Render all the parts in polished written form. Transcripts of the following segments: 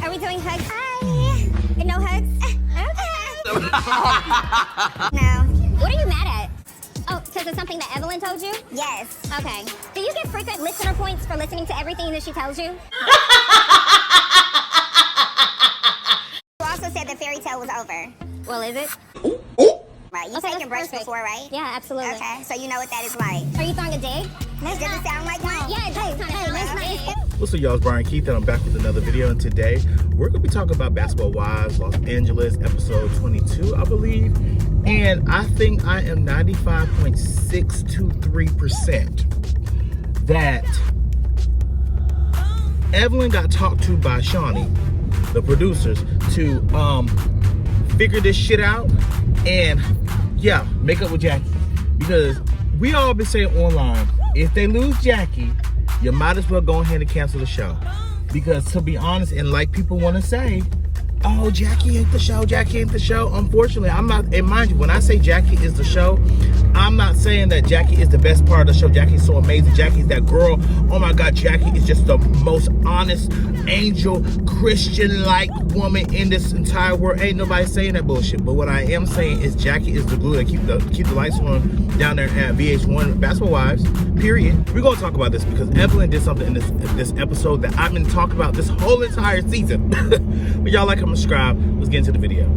Are we doing hugs? Hi. No hugs? Okay. No. What are you mad at? Oh, because it's something that Evelyn told you? Yes. Okay. Do you get frequent listener points for listening to everything that she tells you? You also said the fairy tale was over. Well, is it? Right. You've taken breaks before, right? Yeah, absolutely. Okay. So you know what that is like. Are you throwing a dig? Does it sound like one? Yeah, it does. What's up, y'all? It's Brian Keith, and I'm back with another video. And today, we're going to be talking about Basketball Wives Los Angeles, episode 22, I believe. And I think I am 95.623% that Evelyn got talked to by Shawnee, the producers, to figure this shit out and, yeah, make up with Jackie. Because we all been saying online, if they lose Jackie, you might as well go ahead and cancel the show. Because to be honest, and like people want to say, oh, Jackie ain't the show, Jackie ain't the show. Unfortunately, I'm not, and mind you, when I say Jackie is the show, I'm not saying that Jackie is the best part of the show. Jackie's so amazing. Jackie's that girl. Oh my God, Jackie is just the most honest, angel, Christian-like woman in this entire world. Ain't nobody saying that bullshit. But what I am saying is Jackie is the glue that keep the lights on down there at VH1 Basketball Wives, period. We're going to talk about this because Evelyn did something in this episode that I've been talking about this whole entire season. But y'all like, comment, subscribe. Let's get into the video.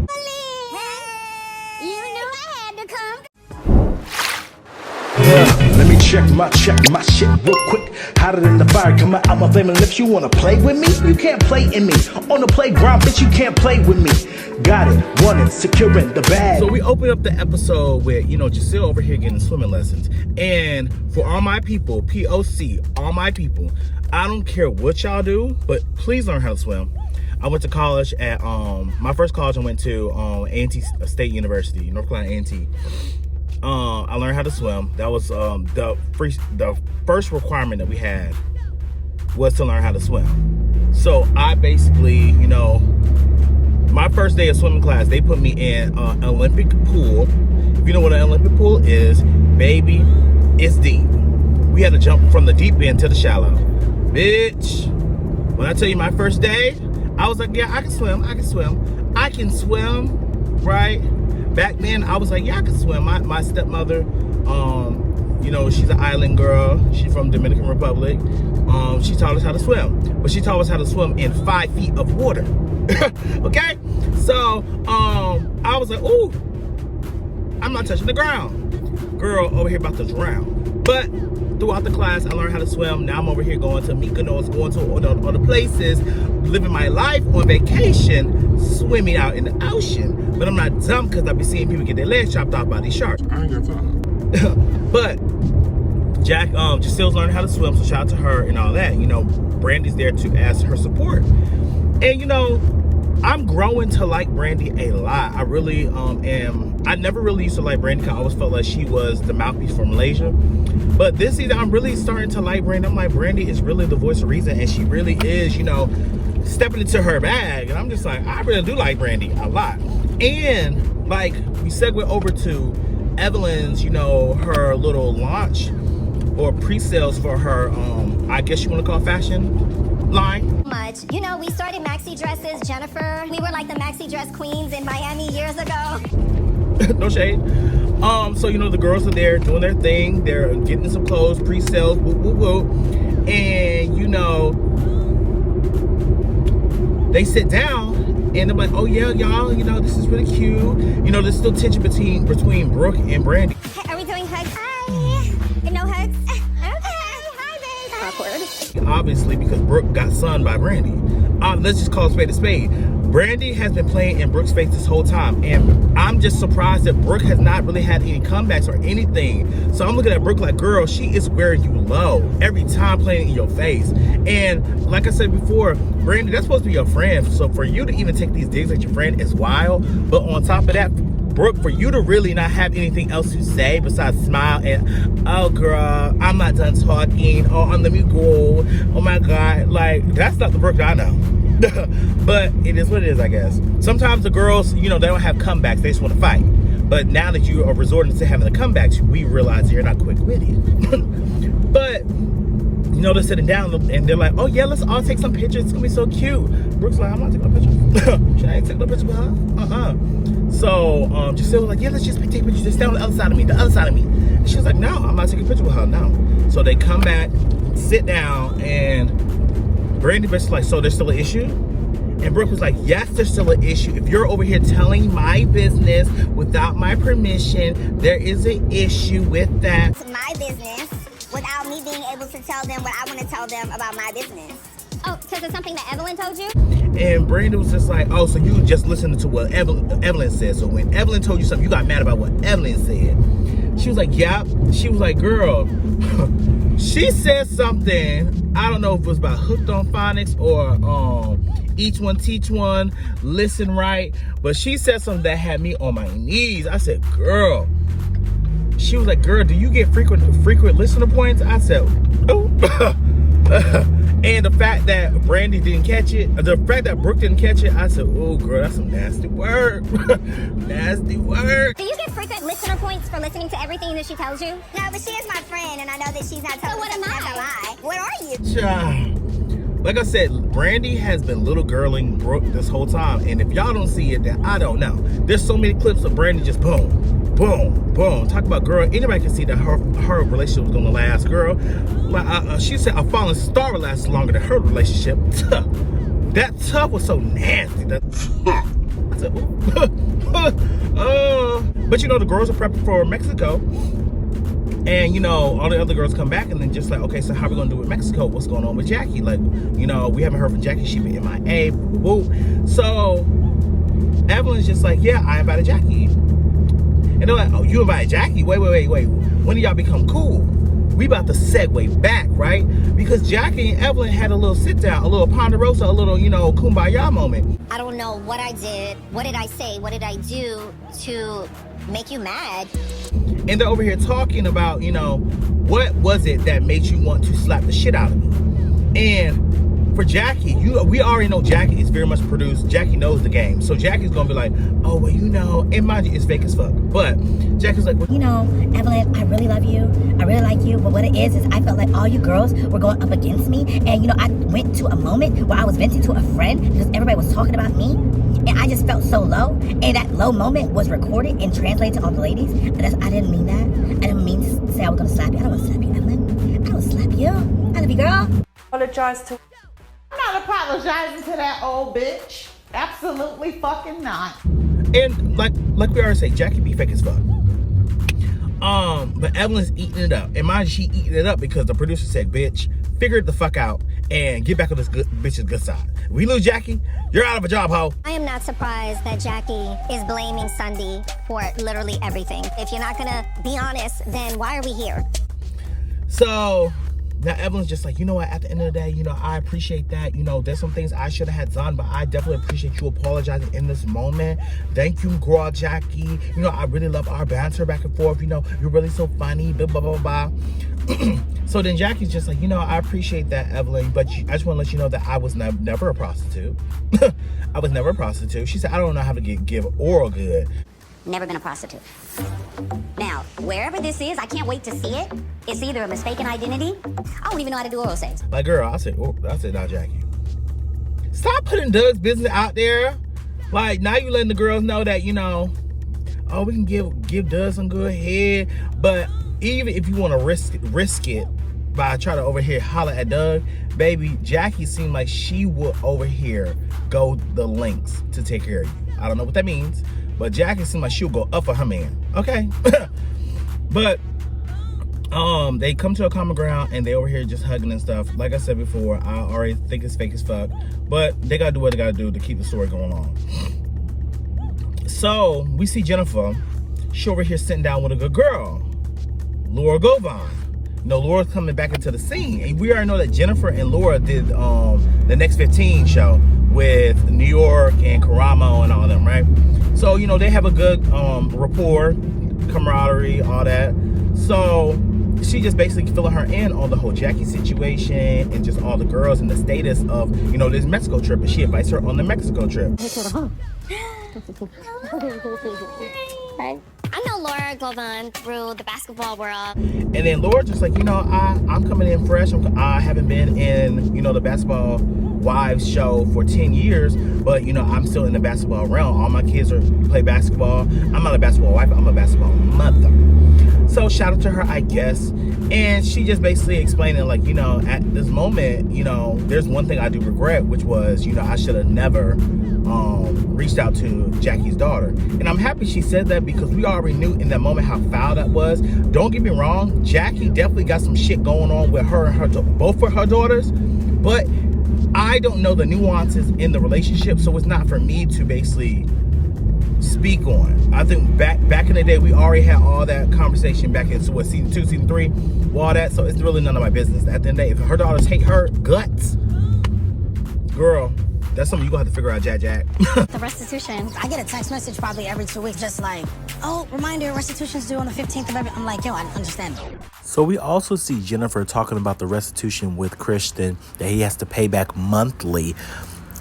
Let me check my shit real quick. Hotter than the fire coming out my flaming lips. You wanna play with me? You can't play in me. On the playground, bitch, you can't play with me. Got it, want it, securing the bag. So we open up the episode with, you know, Giselle over here getting swimming lessons. And for all my people, POC, all my people, I don't care what y'all do, but please learn how to swim. I went to college at, my first college I went to A&T State University, North Carolina A&T. I learned how to swim. That was the first requirement that we had was to learn how to swim. So I basically, you know, my first day of swimming class, they put me in an Olympic pool. If you know what an Olympic pool is, baby, it's deep. We had to jump from the deep end to the shallow. Bitch, when I tell you my first day, I was like, yeah, I can swim, right? Back then, I was like, yeah, I can swim. My stepmother, you know, she's an island girl. She's from Dominican Republic. She taught us how to swim. But she taught us how to swim in 5 feet of water. Okay? So, I was like, ooh, I'm not touching the ground. Girl over here about to drown. But throughout the class, I learned how to swim. Now I'm over here going to Mykonos, going to all the places, living my life on vacation, swimming out in the ocean. But I'm not dumb because I be seeing people get their legs chopped off by these sharks. I ain't got time. But Giselle's learning how to swim, so shout out to her and all that. You know, Brandy's there to ask her support. And you know, I'm growing to like Brandy a lot. I really am. I never really used to like Brandy because I always felt like she was the mouthpiece for Malaysia. But this season, I'm really starting to like Brandy. I'm like, Brandy is really the voice of reason, and she really is, you know, stepping into her bag. And I'm just like, I really do like Brandy a lot. And like, we segue over to Evelyn's, you know, her little launch or pre-sales for her, I guess you want to call fashion line. You know, we started maxi dresses, Jennifer. We were like the maxi dress queens in Miami years ago. No shade. So, you know, the girls are there doing their thing. They're getting some clothes, pre-sales, whoop, whoop, whoop. And, you know, they sit down and they're like, oh yeah, y'all, you know, this is really cute. You know, there's still tension between Brooke and Brandy. Are we doing hugs? Hi. No hugs? Okay. Hi, babe. Awkward. Obviously, because Brooke got sunned by Brandy. Let's just call a spade a spade. Brandy has been playing in Brooke's face this whole time, and I'm just surprised that Brooke has not really had any comebacks or anything. So I'm looking at Brooke like, girl, she is wearing you low every time, playing in your face. And like I said before, Brandy, that's supposed to be your friend. So for you to even take these digs at your friend is wild. But on top of that, Brooke, for you to really not have anything else to say besides smile and, oh girl, I'm not done talking, oh, let me go, oh my God, like, that's not the Brooke that I know. But it is what it is, I guess. Sometimes the girls, you know, they don't have comebacks, they just want to fight. But now that you are resorting to having the comebacks, we realize you're not quick-witted. But you know, they're sitting down and they're like, oh yeah, let's all take some pictures. It's gonna be so cute. Brooke's like, I'm not taking no picture. She ain't taking no picture with her. So Giselle was like, yeah, let's just take pictures. Just stay on the other side of me, And she was like, no, I'm not taking a picture with her, no. So they come back, sit down, and Brandy was like, so there's still an issue? And Brooke was like, yes, there's still an issue. If you're over here telling my business without my permission, there is an issue with that. It's my business without me being able to tell them what I want to tell them about my business. Oh, because it's something that Evelyn told you? And Brandon was just like, oh, so you just listened to what Evelyn said. So when Evelyn told you something, you got mad about what Evelyn said. She was like, yep. She was like, girl, she said something, I don't know if it was about hooked on phonics or each one teach one, listen right. But she said something that had me on my knees. I said, girl. She was like, girl, do you get frequent listener points? I said, oh. And the fact that Brandy didn't catch it, the fact that Brooke didn't catch it, I said, oh, girl, that's some nasty work. Nasty work. Do you get frequent listener points for listening to everything that she tells you? No, but she is my friend, and I know that she's not telling me that's a lie. What are you? Child. Like I said, Brandy has been little girling Brooke this whole time. And if y'all don't see it, then I don't know. There's so many clips of Brandy just boom, boom, boom. Talk about, girl, anybody can see that her relationship was gonna last, girl. Like she said, a falling star would last longer than her relationship. That tough was so nasty. That I said, but you know, the girls are prepping for Mexico. And, you know, all the other girls come back and then just like, okay, so how are we going to do with Mexico? What's going on with Jackie? Like, you know, we haven't heard from Jackie. She been MIA. So Evelyn's just like, yeah, I invited Jackie. And they're like, oh, you invited Jackie? Wait. When do y'all become cool? We about to segue back, right? Because Jackie and Evelyn had a little sit down, a little ponderosa, a little, you know, kumbaya moment. I don't know what I did. What did I say? What did I do to make you mad? And they're over here talking about, you know, what was it that made you want to slap the shit out of me? And for Jackie, we already know Jackie is very much produced. Jackie knows the game. So Jackie's gonna be like, oh, well, you know, and mind you, it's fake as fuck. But Jackie's like, well, you know, Evelyn, I really love you. I really like you. But what it is I felt like all you girls were going up against me. And, you know, I went to a moment where I was venting to a friend because everybody was talking about me. And I just felt so low. And that low moment was recorded and translated to all the ladies. And I didn't mean that. I didn't mean to say I was going to slap you. I don't want to slap you, Evelyn. I don't slap you. I love you, girl. Apologize to... I'm not apologizing to that old bitch. Absolutely fucking not. And like we already say, Jackie be fake as fuck. But Evelyn's eating it up. And mind you, she eating it up because the producer said, bitch, figure it the fuck out and get back on this bitch's good side. If we lose Jackie, you're out of a job, ho. I am not surprised that Jackie is blaming Sunday for literally everything. If you're not gonna be honest, then why are we here? So now Evelyn's just like, you know what, at the end of the day, you know, I appreciate that. You know, there's some things I should have had done, but I definitely appreciate you apologizing in this moment. Thank you, girl, Jackie. You know, I really love our banter back and forth. You know, you're really so funny, blah, blah, blah, blah. So then Jackie's just like, you know, I appreciate that, Evelyn, but I just want to let you know that I was never a prostitute. I was never a prostitute. She said, I don't know how to give oral good. Never been a prostitute. Now, wherever this is, I can't wait to see it. It's either a mistaken identity. I don't even know how to do oral sex. Like, girl, I said, now, Jackie, stop putting Doug's business out there. Like, now you letting the girls know that, you know, oh, we can give Doug some good head. But even if you want to risk it by trying to over here holler at Doug, baby, Jackie seemed like she would over here go the lengths to take care of you. I don't know what that means, but Jackie seemed like she'll go up for her man. Okay. But they come to a common ground and they over here just hugging and stuff. Like I said before, I already think it's fake as fuck, but they gotta do what they gotta do to keep the story going on. So we see Jennifer. She over here sitting down with a good girl, Laura Govan. You know, Laura's coming back into the scene, and we already know that Jennifer and Laura did the Next 15 show with New York and Karamo and all them, right? So, you know, they have a good rapport, camaraderie, all that. So she just basically filling her in on the whole Jackie situation and just all the girls and the status of, you know, this Mexico trip, and she invites her on the Mexico trip. I know Laura goes on through the basketball world. And then Laura just like, I'm coming in fresh. I haven't been in, the Basketball Wives show for 10 years, but, I'm still in the basketball realm. All my kids play basketball. I'm not a basketball wife, I'm a basketball mother. So shout out to her, I guess. And she just basically explaining like, at this moment, there's one thing I do regret, which was, I should have never reached out to Jackie's daughter. And I'm happy she said that, because we already knew in that moment how foul that was. Don't get me wrong, Jackie definitely got some shit going on with her and both of her daughters, but I don't know the nuances in the relationship, so it's not for me to basically speak on. I think back in the day, we already had all that conversation back in season 2, season 3, all that, so it's really none of my business. At the end of the day, if her daughters hate her guts, girl, that's something you're gonna have to figure out, Jack. The restitution. I get a text message probably every 2 weeks, just like, oh, reminder, restitution's due on the 15th of every. I'm like, yo, I understand. So we also see Jennifer talking about the restitution with Christian, that he has to pay back monthly.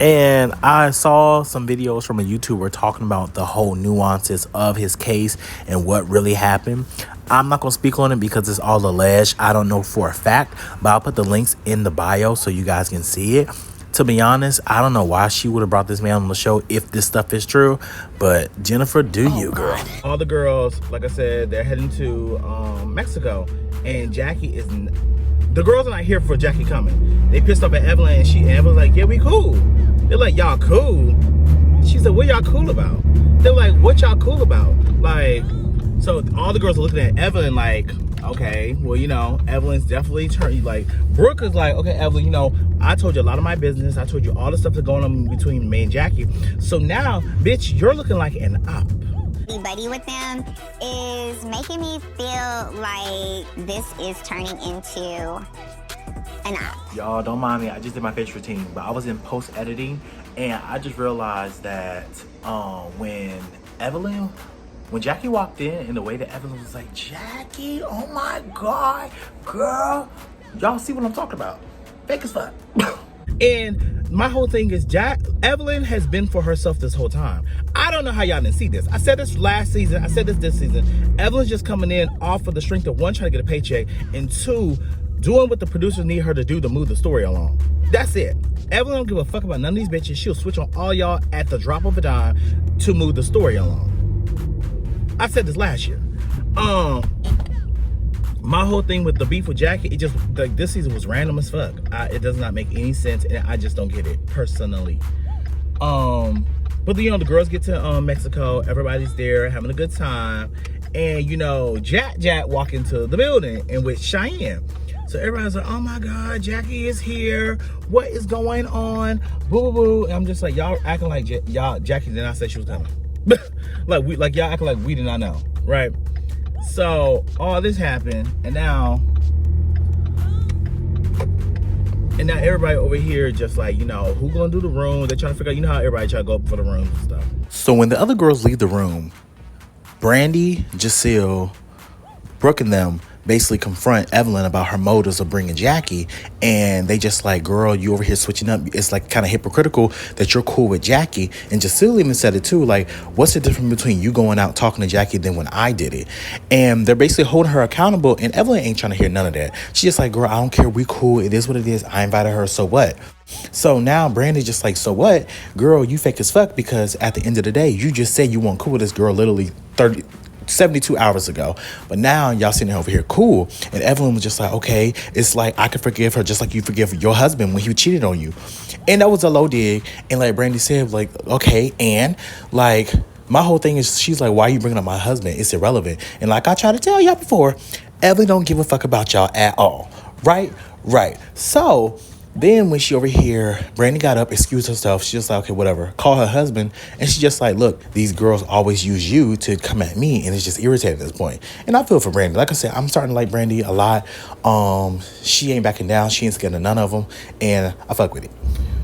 And I saw some videos from a YouTuber talking about the whole nuances of his case and what really happened. I'm not going to speak on it because it's all alleged. I don't know for a fact, but I'll put the links in the bio so you guys can see it. To be honest, I don't know why she would have brought this man on the show if this stuff is true, but Jennifer, do you, girl? All the girls, like I said, they're heading to Mexico, and Jackie is... The girls are not here for Jackie coming. They pissed off at Evelyn, and Evelyn's like, yeah, we cool. They're like, y'all cool? She said, what y'all cool about? They're like, what y'all cool about? Like, so all the girls are looking at Evelyn like, okay, well, Evelyn's definitely turning, like, Brooke is like, okay, Evelyn, I told you a lot of my business. I told you all the stuff that's going on between me and Jackie. So now, bitch, you're looking like an op. Be buddy with them is making me feel like this is turning into an op. Y'all don't mind me, I just did my face routine, but I was in post editing and I just realized that when Jackie walked in and the way that Evelyn was like, Jackie, oh my God, girl, y'all see what I'm talking about? Fake as fuck. And my whole thing is Evelyn has been for herself this whole time. I don't know how y'all didn't see this. I said this last season. I said this season. Evelyn's just coming in off of the strength of, one, trying to get a paycheck, and two, doing what the producers need her to do to move the story along. That's it. Evelyn don't give a fuck about none of these bitches. She'll switch on all y'all at the drop of a dime to move the story along. I said this last year. My whole thing with the beef with Jackie, it just, like, this season was random as fuck. It does not make any sense, and I just don't get it personally. But the girls get to Mexico, everybody's there having a good time, and Jack walk into the building and with Cheyenne. So everybody's like, oh my God, Jackie is here. What is going on? Boo boo boo. And I'm just like, y'all acting like Jackie did not say she was coming. like y'all acting like we did not know, right? So all this happened, and now everybody over here just like, who gonna do the room? They're trying to figure out, how everybody try to go up for the rooms and stuff. So when the other girls leave the room, Brandy, Giselle, Brooke, and them basically confront Evelyn about her motives of bringing Jackie, and they just like, girl, you over here switching up. It's like kind of hypocritical that you're cool with Jackie. And Giselle even said it too, like, what's the difference between you going out talking to Jackie than when I did it? And they're basically holding her accountable, and Evelyn ain't trying to hear none of that. She's just like, girl, I don't care, we cool, it is what it is, I invited her, so what? So now Brandy's just like, so what? Girl, you fake as fuck, because at the end of the day, you just said you weren't cool with this girl literally 72 hours ago, but now y'all sitting over here cool. And Evelyn was just like, okay, it's like I could forgive her just like you forgive your husband when he cheated on you. And that was a low dig. And like Brandy said, like, okay, and like my whole thing is, she's like, why are you bringing up my husband? It's irrelevant. And like I tried to tell y'all before, Evelyn don't give a fuck about y'all at all. Right. So then when she over here, Brandy got up, excused herself. She's just like, okay, whatever. Call her husband. And she's just like, look, these girls always use you to come at me. And it's just irritating at this point. And I feel for Brandy. Like I said, I'm starting to like Brandy a lot. She ain't backing down. She ain't scared of none of them. And I fuck with it.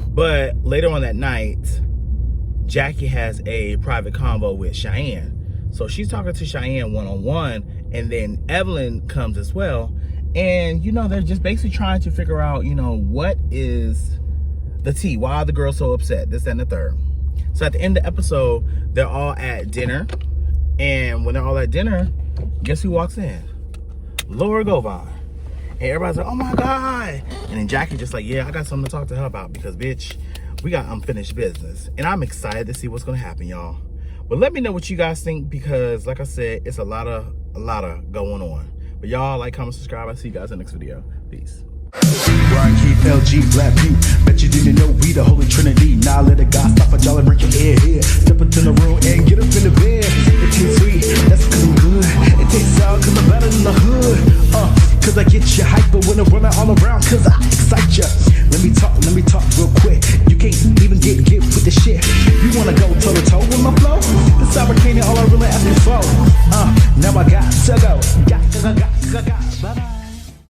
But later on that night, Jackie has a private convo with Cheyenne. So she's talking to Cheyenne one-on-one. And then Evelyn comes as well. And, they're just basically trying to figure out, what is the tea? Why are the girls so upset? This, that, and the third. So at the end of the episode, they're all at dinner. And when they're all at dinner, guess who walks in? Laura Govan. And everybody's like, oh my God. And then Jackie just like, yeah, I got something to talk to her about because, bitch, we got unfinished business. And I'm excited to see what's gonna happen, y'all. But let me know what you guys think because, like I said, it's a lot of going on. But y'all, like, comment, subscribe. I'll see you guys in the next video. Peace. Brian Keith, LG, Black Butte. Bet you didn't know we the Holy Trinity. Now let a God stop at y'all and break your head here. Step into the room and get up in the bed. It tastes sweet, that's cause I'm good. It tastes sour cause I'm better than the hood. Cause I get you hyper when I'm running all around cause I excite ya. Let me talk real quick. You can't even get with the shit. You wanna go toe to toe with my flow? It's fabricating all I really asked for. Now I got to go. Got